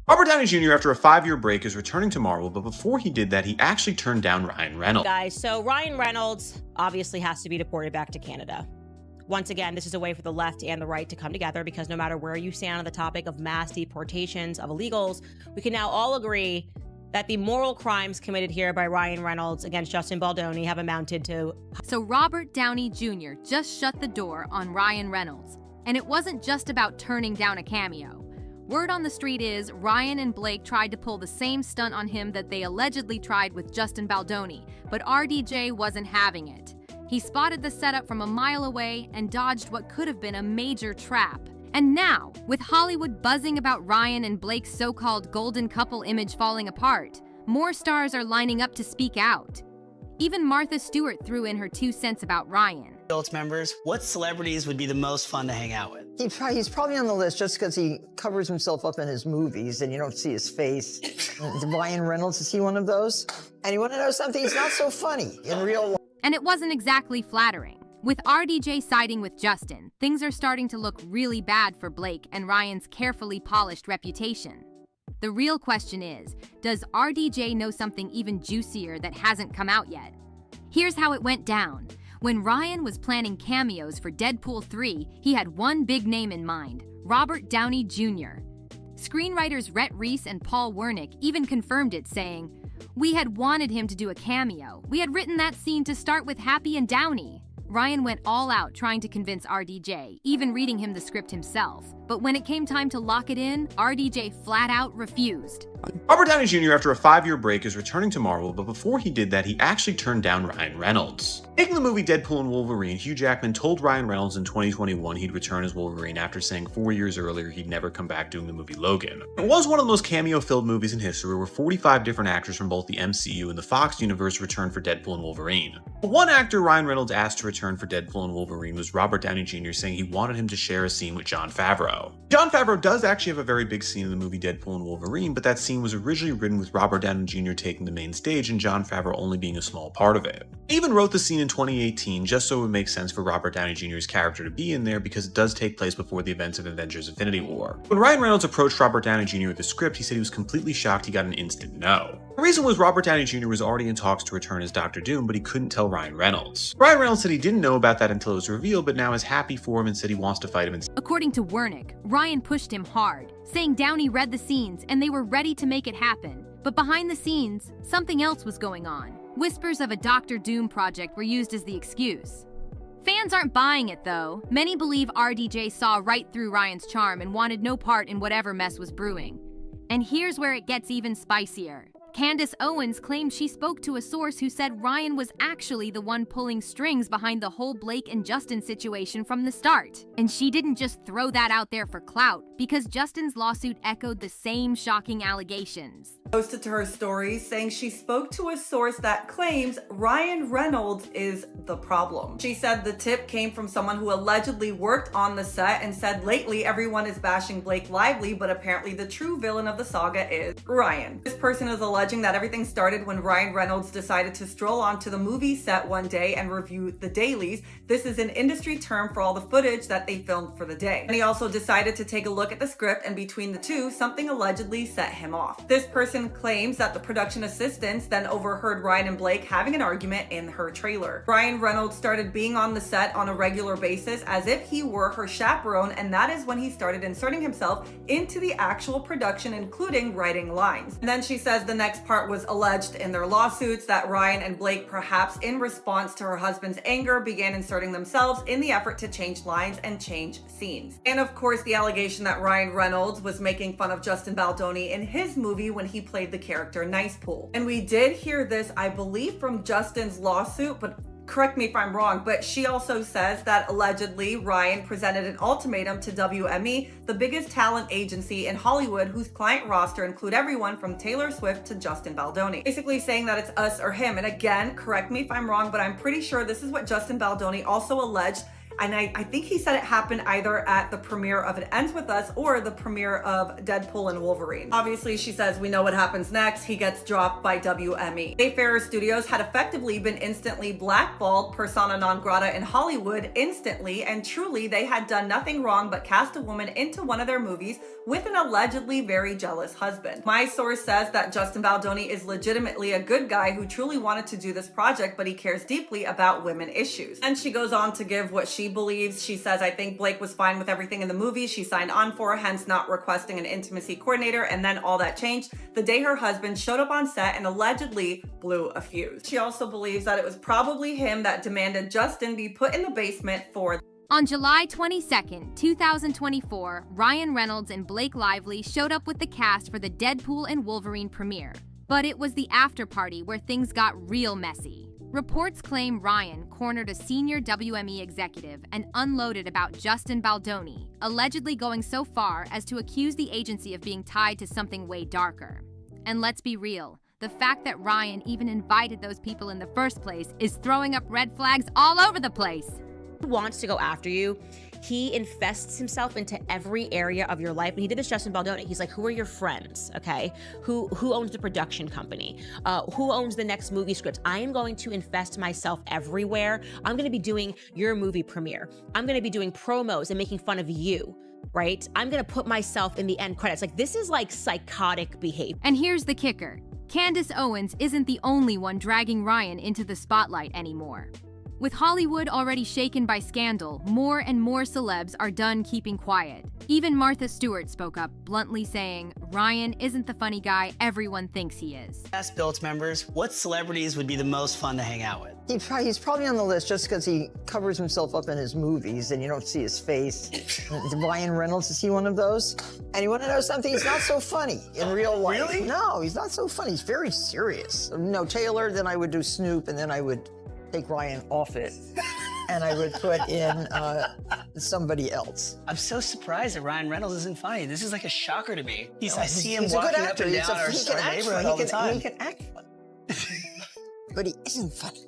Robert Downey Jr., after a 5-year break, is returning to Marvel, but before he did that, he actually turned down Ryan Reynolds. Guys, so Ryan Reynolds obviously has to be deported back to Canada. Once again, this is a way for the left and the right to come together, because no matter where you stand on the topic of mass deportations of illegals, we can now all agree that the moral crimes committed here by Ryan Reynolds against Justin Baldoni have amounted to... So Robert Downey Jr. just shut the door on Ryan Reynolds. And it wasn't just about turning down a cameo. Word on the street is Ryan and Blake tried to pull the same stunt on him that they allegedly tried with Justin Baldoni, but RDJ wasn't having it. He spotted the setup from a mile away and dodged what could have been a major trap. And now, with Hollywood buzzing about Ryan and Blake's so-called golden couple image falling apart, more stars are lining up to speak out. Even Martha Stewart threw in her 2 cents about Ryan. Adult members, what celebrities would be the most fun to hang out with? He's probably on the list just because he covers himself up in his movies and you don't see his face. Ryan Reynolds, is he one of those? And you want to know something? He's not so funny in real life. And it wasn't exactly flattering. With RDJ siding with Justin, things are starting to look really bad for Blake and Ryan's carefully polished reputation. The real question is, does RDJ know something even juicier that hasn't come out yet? Here's how it went down. When Ryan was planning cameos for Deadpool 3, he had one big name in mind, Robert Downey Jr. Screenwriters Rhett Reese and Paul Wernick even confirmed it, saying, "We had wanted him to do a cameo. We had written that scene to start with Happy and Downey." Ryan went all out trying to convince RDJ, even reading him the script himself. But when it came time to lock it in, RDJ flat out refused. Robert Downey Jr., after a 5-year break, is returning to Marvel, but before he did that, he actually turned down Ryan Reynolds. Making the movie Deadpool and Wolverine, Hugh Jackman told Ryan Reynolds in 2021 he'd return as Wolverine after saying 4 years earlier he'd never come back doing the movie Logan. It was one of the most cameo-filled movies in history, where 45 different actors from both the MCU and the Fox universe returned for Deadpool and Wolverine. But one actor Ryan Reynolds asked to return for Deadpool and Wolverine was Robert Downey Jr., saying he wanted him to share a scene with Jon Favreau. Jon Favreau does actually have a very big scene in the movie Deadpool and Wolverine, but that scene was originally written with Robert Downey Jr. taking the main stage and Jon Favreau only being a small part of it. He even wrote the scene in 2018 just so it would make sense for Robert Downey Jr.'s character to be in there, because it does take place before the events of Avengers Infinity War. When Ryan Reynolds approached Robert Downey Jr. with the script, he said he was completely shocked he got an instant no. The reason was Robert Downey Jr. was already in talks to return as Dr. Doom, but he couldn't tell Ryan Reynolds. Ryan Reynolds said he didn't know about that until it was revealed, but now is happy for him and said he wants to fight him. According to Wernick, Ryan pushed him hard, saying Downey read the scenes and they were ready to make it happen. But behind the scenes, something else was going on. Whispers of a Dr. Doom project were used as the excuse. Fans aren't buying it though. Many believe RDJ saw right through Ryan's charm and wanted no part in whatever mess was brewing. And here's where it gets even spicier. Candace Owens claimed she spoke to a source who said Ryan was actually the one pulling strings behind the whole Blake and Justin situation from the start. And she didn't just throw that out there for clout, because Justin's lawsuit echoed the same shocking allegations. Posted to her stories saying she spoke to a source that claims Ryan Reynolds is the problem. She said the tip came from someone who allegedly worked on the set and said lately everyone is bashing Blake Lively, but apparently the true villain of the saga is Ryan. This person is alleging that everything started when Ryan Reynolds decided to stroll onto the movie set one day and review the dailies. This is an industry term for all the footage that they filmed for the day. And he also decided to take a look at the script, and between the two, something allegedly set him off. This person claims that the production assistants then overheard Ryan and Blake having an argument in her trailer. Ryan Reynolds started being on the set on a regular basis as if he were her chaperone, and that is when he started inserting himself into the actual production, including writing lines. And then she says the next part was alleged in their lawsuits that Ryan and Blake, perhaps in response to her husband's anger, began inserting themselves in the effort to change lines and change scenes. And of course, the allegation that Ryan Reynolds was making fun of Justin Baldoni in his movie when he played the character Nice Pool. And we did hear this, I believe, from Justin's lawsuit, but correct me if I'm wrong, but she also says that allegedly Ryan presented an ultimatum to WME, the biggest talent agency in Hollywood, whose client roster include everyone from Taylor Swift to Justin Baldoni. Basically saying that it's us or him. And again, correct me if I'm wrong, but I'm pretty sure this is what Justin Baldoni also alleged And I think he said it happened either at the premiere of It Ends With Us or the premiere of Deadpool and Wolverine. Obviously, she says we know what happens next. He gets dropped by WME. Wayfarer Studios had effectively been instantly blackballed, persona non grata in Hollywood instantly, and truly they had done nothing wrong but cast a woman into one of their movies with an allegedly very jealous husband. My source says that Justin Baldoni is legitimately a good guy who truly wanted to do this project, but he cares deeply about women issues. And she goes on to give what she believes. She says, I think Blake was fine with everything in the movie she signed on for, hence not requesting an intimacy coordinator, and then all that changed the day her husband showed up on set and allegedly blew a fuse. She also believes that it was probably him that demanded Justin be put in the basement for. On July 22nd, 2024, Ryan Reynolds and Blake Lively showed up with the cast for the Deadpool and Wolverine premiere. But it was the after party where things got real messy. Reports claim Ryan cornered a senior WME executive and unloaded about Justin Baldoni, allegedly going so far as to accuse the agency of being tied to something way darker. And let's be real, the fact that Ryan even invited those people in the first place is throwing up red flags all over the place. Wants to go after you. He infests himself into every area of your life. And he did this Justin Baldoni. He's like, who are your friends? Okay. Who owns the production company? Who owns the next movie script? I am going to infest myself everywhere. I'm going to be doing your movie premiere. I'm going to be doing promos and making fun of you, right? I'm going to put myself in the end credits. Like, this is like psychotic behavior. And here's the kicker. Candace Owens isn't the only one dragging Ryan into the spotlight anymore. With Hollywood already shaken by scandal, more and more celebs are done keeping quiet. Even Martha Stewart spoke up, bluntly saying, Ryan isn't the funny guy everyone thinks he is. Ask Built members, what celebrities would be the most fun to hang out with? He's probably on the list just because he covers himself up in his movies and you don't see his face. Ryan Reynolds, is he one of those? And you want to know something? He's not so funny in real life. Really? No, he's not so funny. He's very serious. No, Taylor, then I would do Snoop, and then I would take Ryan off it, and I would put in somebody else. I'm so surprised that Ryan Reynolds isn't funny. This is like a shocker to me. I see him he's a good walking actor. up and down our neighborhood all the time. He can act funny, but he isn't funny.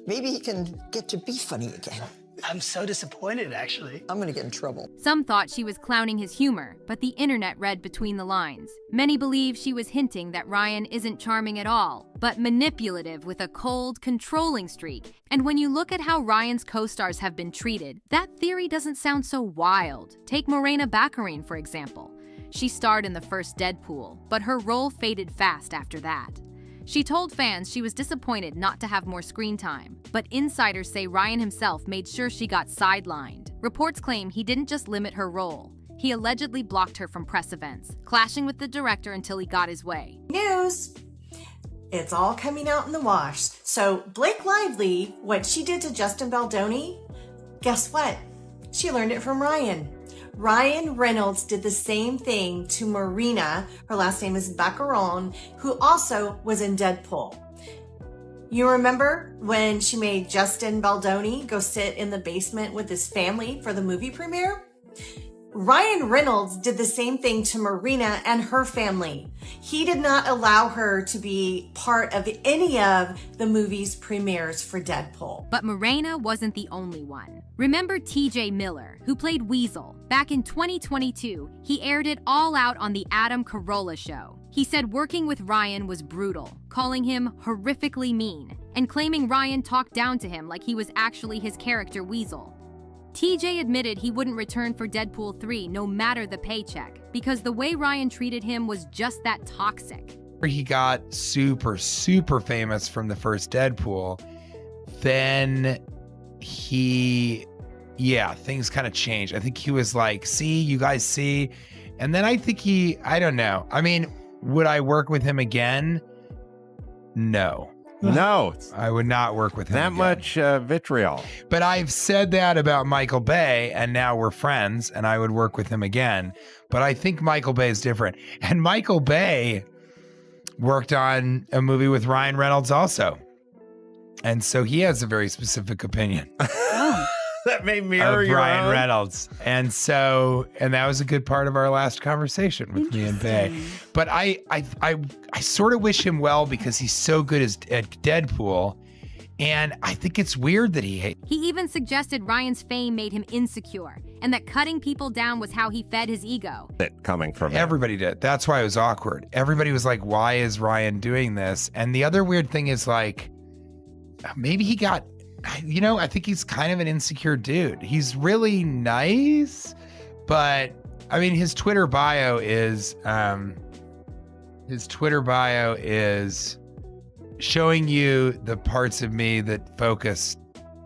Maybe he can get to be funny again. I'm so disappointed, actually. I'm gonna get in trouble. Some thought she was clowning his humor, but the internet read between the lines. Many believe she was hinting that Ryan isn't charming at all, but manipulative with a cold, controlling streak. And when you look at how Ryan's co-stars have been treated, that theory doesn't sound so wild. Take Morena Baccarin, for example. She starred in the first Deadpool, but her role faded fast after that. She told fans she was disappointed not to have more screen time, but insiders say Ryan himself made sure she got sidelined. Reports claim he didn't just limit her role. He allegedly blocked her from press events, clashing with the director until he got his way. News! It's all coming out in the wash. So Blake Lively, what she did to Justin Baldoni, guess what? She learned it from Ryan. Ryan Reynolds did the same thing to Marina, her last name is Baccarin, who also was in Deadpool. You remember when she made Justin Baldoni go sit in the basement with his family for the movie premiere? Ryan Reynolds did the same thing to Marina and her family. He did not allow her to be part of any of the movie's premieres for Deadpool. But Morena wasn't the only one. Remember TJ Miller, who played Weasel? Back in 2022, he aired it all out on the Adam Carolla show. He said working with Ryan was brutal, calling him horrifically mean, and claiming Ryan talked down to him like he was actually his character Weasel. TJ admitted he wouldn't return for Deadpool 3 no matter the paycheck, because the way Ryan treated him was just that toxic. He got super famous from the first Deadpool. Then things kind of changed. I think he was like, see, you guys see. And then I think I don't know. I mean, would I work with him again? No. No. I would not work with him that again. much vitriol. But I've said that about Michael Bay, and now we're friends, and I would work with him again. But I think Michael Bay is different. And Michael Bay worked on a movie with Ryan Reynolds also. And so he has a very specific opinion. That may mirror of your Ryan own. Reynolds. And that was a good part of our last conversation with me and Bay. But I sort of wish him well because he's so good at Deadpool. And I think it's weird that he hates. He even suggested Ryan's fame made him insecure, and that cutting people down was how he fed his ego. It coming from him. Everybody did. That's why it was awkward. Everybody was like, why is Ryan doing this? And the other weird thing is like, maybe he got, I think he's kind of an insecure dude. He's really nice, but I mean, his Twitter bio is showing you the parts of me that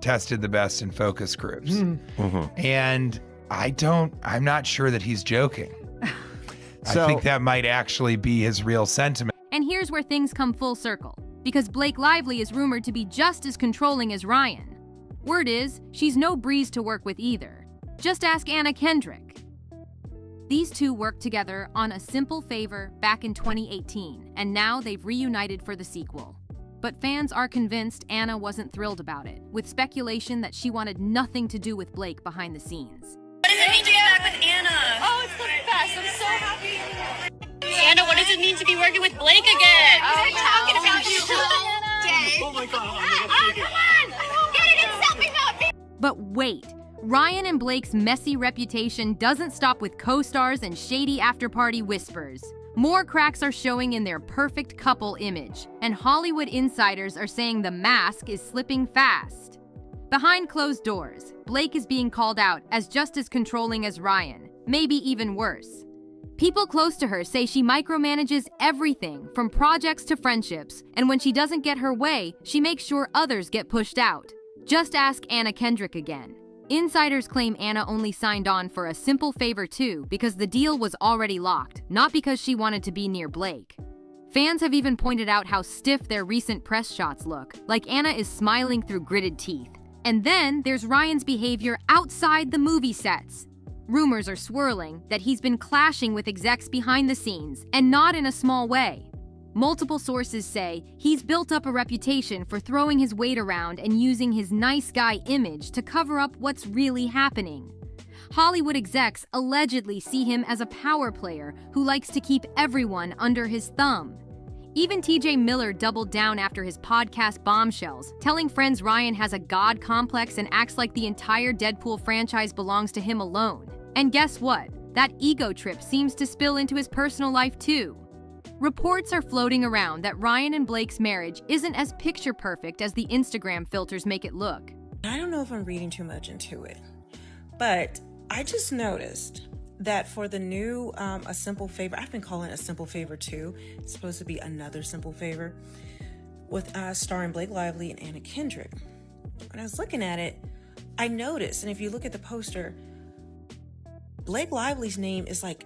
tested the best in focus groups. And I'm not sure that he's joking. I think that might actually be his real sentiment. And here's where things come full circle, because Blake Lively is rumored to be just as controlling as Ryan. Word is, she's no breeze to work with either. Just ask Anna Kendrick. These two worked together on A Simple Favor back in 2018, and now they've reunited for the sequel. But fans are convinced Anna wasn't thrilled about it, with speculation that she wanted nothing to do with Blake behind the scenes. What does it mean to be back with Anna? Oh, it's the best. I'm so happy. Anna, what does it mean to be working with Blake again? We're talking about you all day. Oh my God. Oh, come on. Get it in selfie mode. But wait. Ryan and Blake's messy reputation doesn't stop with co-stars and shady after-party whispers. More cracks are showing in their perfect couple image, and Hollywood insiders are saying the mask is slipping fast. Behind closed doors, Blake is being called out as just as controlling as Ryan, maybe even worse. People close to her say she micromanages everything from projects to friendships, and when she doesn't get her way, she makes sure others get pushed out. Just ask Anna Kendrick again. Insiders claim Anna only signed on for A Simple Favor 2 because the deal was already locked, not because she wanted to be near Blake. Fans have even pointed out how stiff their recent press shots look, like Anna is smiling through gritted teeth. And then there's Ryan's behavior outside the movie sets. Rumors are swirling that he's been clashing with execs behind the scenes, and not in a small way. Multiple sources say he's built up a reputation for throwing his weight around and using his nice guy image to cover up what's really happening. Hollywood execs allegedly see him as a power player who likes to keep everyone under his thumb. Even TJ Miller doubled down after his podcast Bombshells, telling friends Ryan has a god complex and acts like the entire Deadpool franchise belongs to him alone. And guess what? That ego trip seems to spill into his personal life too. Reports are floating around that Ryan and Blake's marriage isn't as picture perfect as the Instagram filters make it look. I don't know if I'm reading too much into it, but I just noticed that for the new A Simple Favor, I've been calling it A Simple Favor 2. It's supposed to be another Simple Favor with starring Blake Lively and Anna Kendrick. When I was looking at it, I noticed, and if you look at the poster, Blake Lively's name is like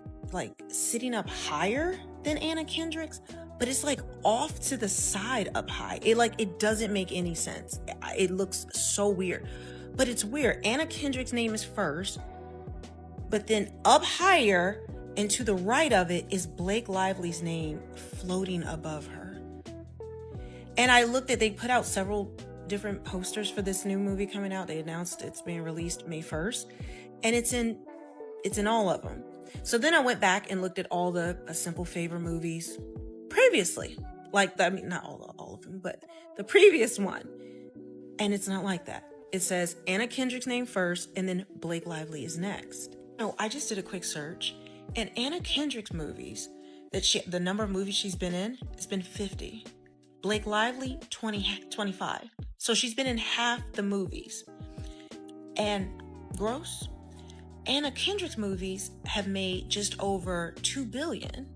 sitting up higher than Anna Kendrick's, but it's like off to the side up high. It doesn't make any sense. It looks so weird, but it's weird. Anna Kendrick's name is first, but then up higher and to the right of it is Blake Lively's name floating above her. And I looked at, they put out several different posters for this new movie coming out. They announced it's being released May 1st, and it's in all of them. So then I went back and looked at all the A Simple Favor movies previously. Not all of them, but the previous one. And it's not like that. It says Anna Kendrick's name first, and then Blake Lively is next. No, I just did a quick search, and Anna Kendrick's movies, the number of movies she's been in, has been 50. Blake Lively, 25. So she's been in half the movies. And gross, Anna Kendrick's movies have made just over $2 billion,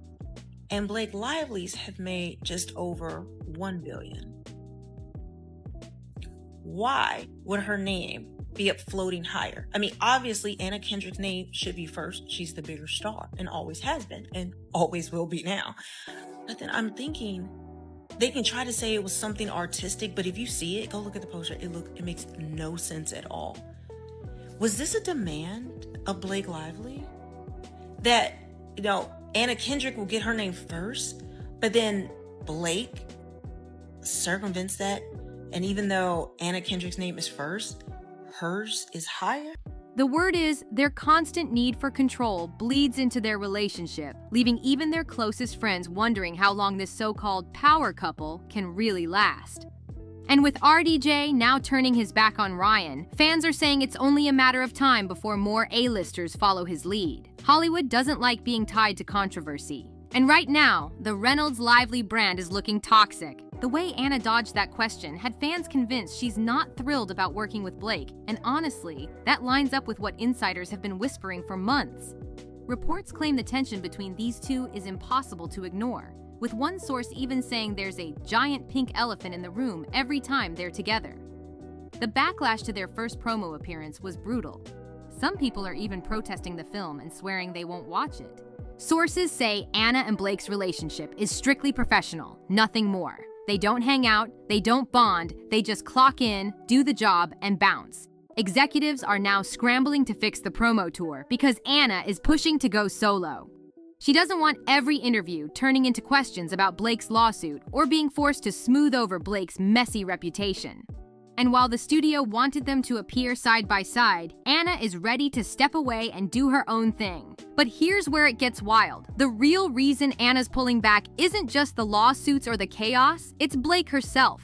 and Blake Lively's have made just over $1 billion. Why would her name be up floating higher? I mean, obviously Anna Kendrick's name should be first. She's the bigger star and always has been and always will be now. But then I'm thinking they can try to say it was something artistic, but if you see it, go look at the poster. It makes no sense at all. Was this a demand of Blake Lively that, Anna Kendrick will get her name first, but then Blake circumvents that, and even though Anna Kendrick's name is first, hers is higher? The word is their constant need for control bleeds into their relationship, leaving even their closest friends wondering how long this so-called power couple can really last. And with RDJ now turning his back on Ryan, fans are saying it's only a matter of time before more A-listers follow his lead. Hollywood doesn't like being tied to controversy. And right now, the Reynolds Lively brand is looking toxic. The way Anna dodged that question had fans convinced she's not thrilled about working with Blake, and honestly, that lines up with what insiders have been whispering for months. Reports claim the tension between these two is impossible to ignore, with one source even saying there's a giant pink elephant in the room every time they're together. The backlash to their first promo appearance was brutal. Some people are even protesting the film and swearing they won't watch it. Sources say Anna and Blake's relationship is strictly professional, nothing more. They don't hang out, they don't bond, they just clock in, do the job, and bounce. Executives are now scrambling to fix the promo tour because Anna is pushing to go solo. She doesn't want every interview turning into questions about Blake's lawsuit or being forced to smooth over Blake's messy reputation. And while the studio wanted them to appear side by side, Anna is ready to step away and do her own thing. But here's where it gets wild. The real reason Anna's pulling back isn't just the lawsuits or the chaos, it's Blake herself.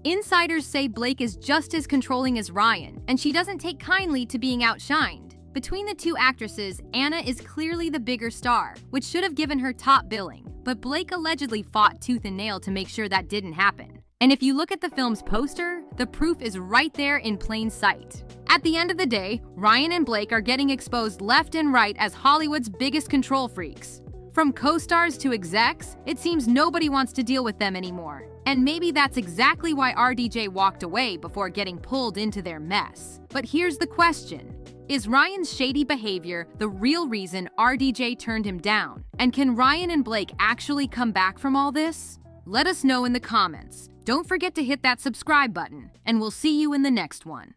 Insiders say Blake is just as controlling as Ryan, and she doesn't take kindly to being outshined. Between the two actresses, Anna is clearly the bigger star, which should have given her top billing, but Blake allegedly fought tooth and nail to make sure that didn't happen. And if you look at the film's poster, the proof is right there in plain sight. At the end of the day, Ryan and Blake are getting exposed left and right as Hollywood's biggest control freaks. From co-stars to execs, it seems nobody wants to deal with them anymore. And maybe that's exactly why RDJ walked away before getting pulled into their mess. But here's the question. Is Ryan's shady behavior the real reason RDJ turned him down? And can Ryan and Blake actually come back from all this? Let us know in the comments. Don't forget to hit that subscribe button, and we'll see you in the next one.